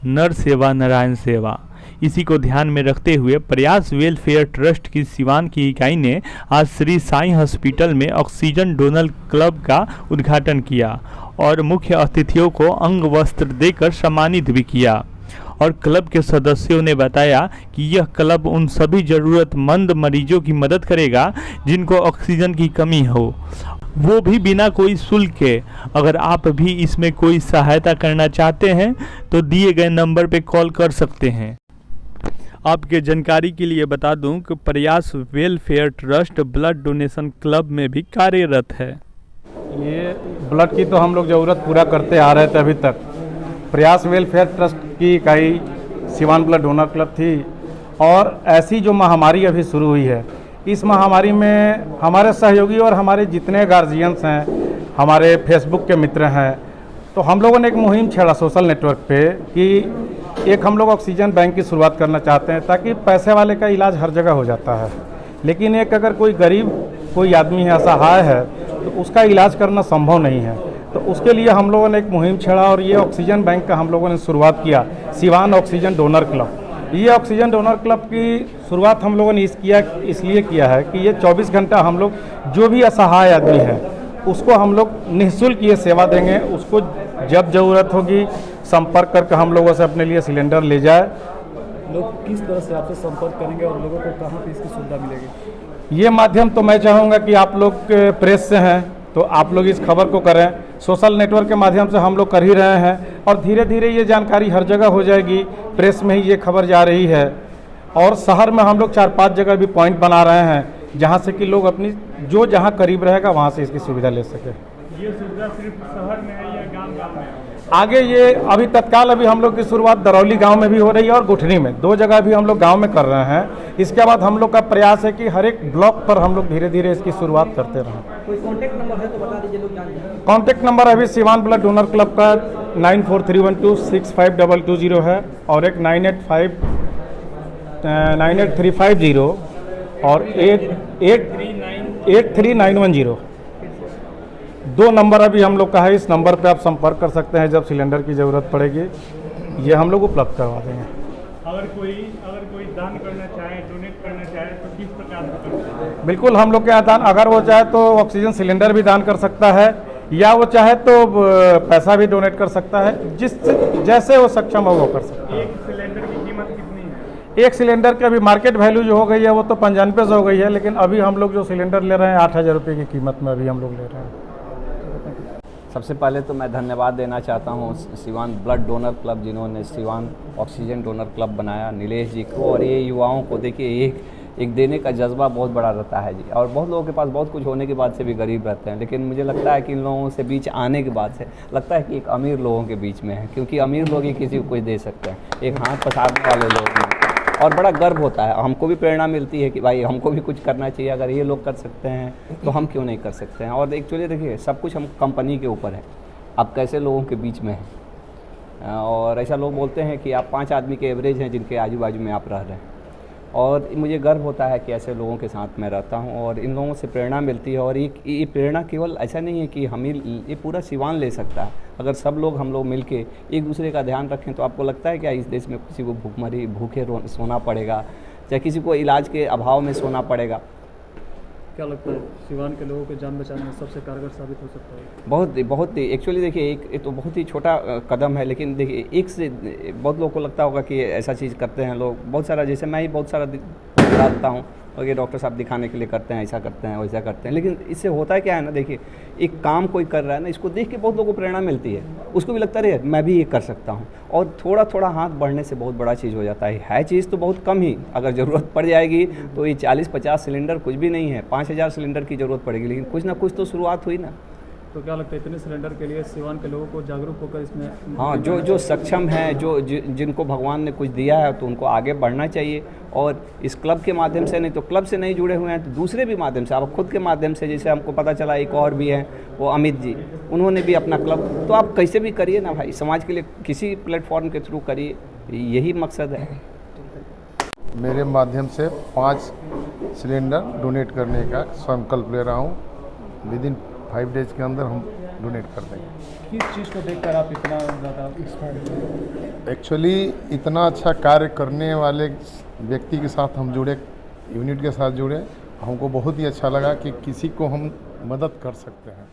नर सेवा नारायण सेवा। इसी को ध्यान में रखते हुए प्रयास वेलफेयर ट्रस्ट की सिवान की इकाई ने आज श्री साईं हॉस्पिटल में ऑक्सीजन डोनर क्लब का उद्घाटन किया और मुख्य अतिथियों को अंग वस्त्र देकर सम्मानित भी किया। और क्लब के सदस्यों ने बताया कि यह क्लब उन सभी ज़रूरतमंद मरीजों की मदद करेगा जिनको ऑक्सीजन की कमी हो, वो भी बिना कोई शुल्क के। अगर आप भी इसमें कोई सहायता करना चाहते हैं तो दिए गए नंबर पर कॉल कर सकते हैं। आपके जानकारी के लिए बता दूं कि प्रयास welfare trust blood donation club में भी कार्यरत है। ये ब्लड की तो हम लोग ज़रूरत पूरा करते आ रहे थे अभी तक। प्रयास वेलफेयर ट्रस्ट की इकाई सिवान ब्लड डोनर क्लब थी और ऐसी जो महामारी अभी शुरू हुई है, इस महामारी में हमारे सहयोगी और हमारे जितने गार्जियंस हैं, हमारे फेसबुक के मित्र हैं, तो हम लोगों ने एक मुहिम छेड़ा सोशल नेटवर्क पे कि एक हम लोग ऑक्सीजन बैंक की शुरुआत करना चाहते हैं ताकि पैसे वाले का इलाज हर जगह हो जाता है, लेकिन एक अगर कोई गरीब कोई आदमी है, असहाय है, तो उसका इलाज करना संभव नहीं है। तो उसके लिए हम लोगों ने एक मुहिम छेड़ा और ये ऑक्सीजन बैंक का हम लोगों ने शुरुआत किया, सिवान ऑक्सीजन डोनर क्लब। ये ऑक्सीजन डोनर क्लब की शुरुआत हम लोगों ने इसलिए किया है कि ये 24 घंटा हम लोग जो भी असहाय आदमी है उसको हम लोग निःशुल्क ये सेवा देंगे। उसको जब ज़रूरत होगी संपर्क करके हम लोगों से अपने लिए सिलेंडर ले जाए। लोग किस तरह से आपसे संपर्क करेंगे और लोगों को कहाँ पे इसकी सुविधा मिलेगी? ये माध्यम तो मैं चाहूँगा कि आप लोग प्रेस से हैं तो आप लोग इस खबर को करें। सोशल नेटवर्क के माध्यम से हम लोग कर ही रहे हैं और धीरे धीरे ये जानकारी हर जगह हो जाएगी। प्रेस में ही ये खबर जा रही है और शहर में हम लोग 4-5 जगह भी पॉइंट बना रहे हैं जहाँ से कि लोग अपनी जो जहाँ करीब रहेगा वहाँ से इसकी सुविधा ले सके। ये सुविधा सिर्फ शहर में है या गाँव में? आगे ये अभी तत्काल अभी हम लोग की शुरुआत दरौली गांव में भी हो रही है और गुठनी में, 2 जगह भी हम लोग गांव में कर रहे हैं। इसके बाद हम लोग का प्रयास है कि हर एक ब्लॉक पर हम लोग धीरे धीरे इसकी शुरुआत करते रहें। कोई कॉन्टैक्ट नंबर है तो बता दीजिए, लोग जान जाएं। कॉन्टैक्ट नंबर अभी सिवान ब्लड डोनर क्लब का 9431265220 है और एक 98350 और 83910। 2 नंबर अभी हम लोग का है। इस नंबर पे आप संपर्क कर सकते हैं जब सिलेंडर की ज़रूरत पड़ेगी, ये हम लोग उपलब्ध करवा देंगे। अगर कोई दान करना चाहे, डोनेट करना चाहे तो किस प्रकार से कर सकते हैं? बिल्कुल, हम लोग के यहाँ दान, अगर वो चाहे तो ऑक्सीजन सिलेंडर भी दान कर सकता है या वो चाहे तो पैसा भी डोनेट कर सकता है। जैसे वो सक्षम हो वो कर सकता है। एक सिलेंडर की कीमत कितनी है? एक सिलेंडर की अभी मार्केट वैल्यू जो हो गई है वो तो 95 से हो गई है, लेकिन अभी हम लोग जो सिलेंडर ले रहे हैं 8000 रुपये की कीमत में अभी हम लोग ले रहे हैं। सबसे पहले तो मैं धन्यवाद देना चाहता हूँ सिवान ब्लड डोनर क्लब, जिन्होंने सिवान ऑक्सीजन डोनर क्लब बनाया, नीलेश जी को। और ये युवाओं को देखिए एक देने का जज्बा बहुत बड़ा रहता है जी। और बहुत लोगों के पास बहुत कुछ होने के बाद से भी गरीब रहते हैं, लेकिन मुझे लगता है कि इन लोगों से बीच आने के बाद से लगता है कि एक अमीर लोगों के बीच में है, क्योंकि अमीर लोग ही किसी को कुछ दे सकते हैं, एक हाथ पसारने वाले लोग हैं। और बड़ा गर्व होता है, हमको भी प्रेरणा मिलती है कि भाई हमको भी कुछ करना चाहिए। अगर ये लोग कर सकते हैं तो हम क्यों नहीं कर सकते हैं। और एक्चुअली देखिए, सब कुछ हम कंपनी के ऊपर है, आप कैसे लोगों के बीच में हैं। और ऐसा लोग बोलते हैं कि आप 5 आदमी के एवरेज हैं जिनके आजू बाजू में आप रह रहे हैं। और मुझे गर्व होता है कि ऐसे लोगों के साथ मैं रहता हूं और इन लोगों से प्रेरणा मिलती है। और ये प्रेरणा केवल ऐसा नहीं है कि हम ये पूरा सिवान ले सकता है। अगर सब लोग हम लोग मिलके एक दूसरे का ध्यान रखें तो आपको लगता है क्या इस देश में किसी को भूखे सोना पड़ेगा, चाहे किसी को इलाज के अभाव में सोना पड़ेगा? क्या लगता है सिवान के लोगों को जान बचाने में सबसे कारगर साबित हो सकता है? बहुत ही एक्चुअली देखिए, एक तो बहुत ही छोटा कदम है, लेकिन देखिए एक से बहुत लोगों को लगता होगा कि ऐसा चीज़ करते हैं लोग। बहुत सारा, जैसे मैं ही बहुत सारा डालता हूँ और ये डॉक्टर साहब दिखाने के लिए करते हैं, ऐसा करते हैं वैसा करते हैं, लेकिन इससे होता है क्या है ना, देखिए एक काम कोई कर रहा है ना, इसको देख के बहुत लोगों को प्रेरणा मिलती है, उसको भी लगता है मैं भी ये कर सकता हूँ। और थोड़ा थोड़ा हाथ बढ़ने से बहुत बड़ा चीज़ हो जाता है चीज़ तो बहुत कम ही, अगर ज़रूरत पड़ जाएगी तो ये 40-50 सिलेंडर कुछ भी नहीं है, 5000 सिलेंडर की ज़रूरत पड़ेगी, लेकिन कुछ ना कुछ तो शुरुआत हुई ना। तो क्या लगता है इतने सिलेंडर के लिए सिवान के लोगों को जागरूक होकर इसमें? हाँ, जो सक्षम है, जिनको भगवान ने कुछ दिया है तो उनको आगे बढ़ना चाहिए। और इस क्लब के माध्यम से, नहीं तो क्लब से नहीं जुड़े हुए हैं तो दूसरे भी माध्यम से, आप खुद के माध्यम से, जैसे हमको पता चला एक और भी है वो अमित जी, उन्होंने भी अपना क्लब, तो आप कैसे भी करिए ना भाई, समाज के लिए किसी प्लेटफॉर्म के थ्रू करिए, यही मकसद है। मेरे माध्यम से 5 सिलेंडर डोनेट करने का संकल्प ले रहा हूँ। विदिन 5 डेज के अंदर हम डोनेट कर देंगे। किस चीज़ को देखकर आप इतना ज़्यादा इंस्पायर्ड हैं? एक्चुअली इतना अच्छा कार्य करने वाले व्यक्ति के साथ हम जुड़े, यूनिट के साथ जुड़े, हमको बहुत ही अच्छा लगा कि किसी को हम मदद कर सकते हैं।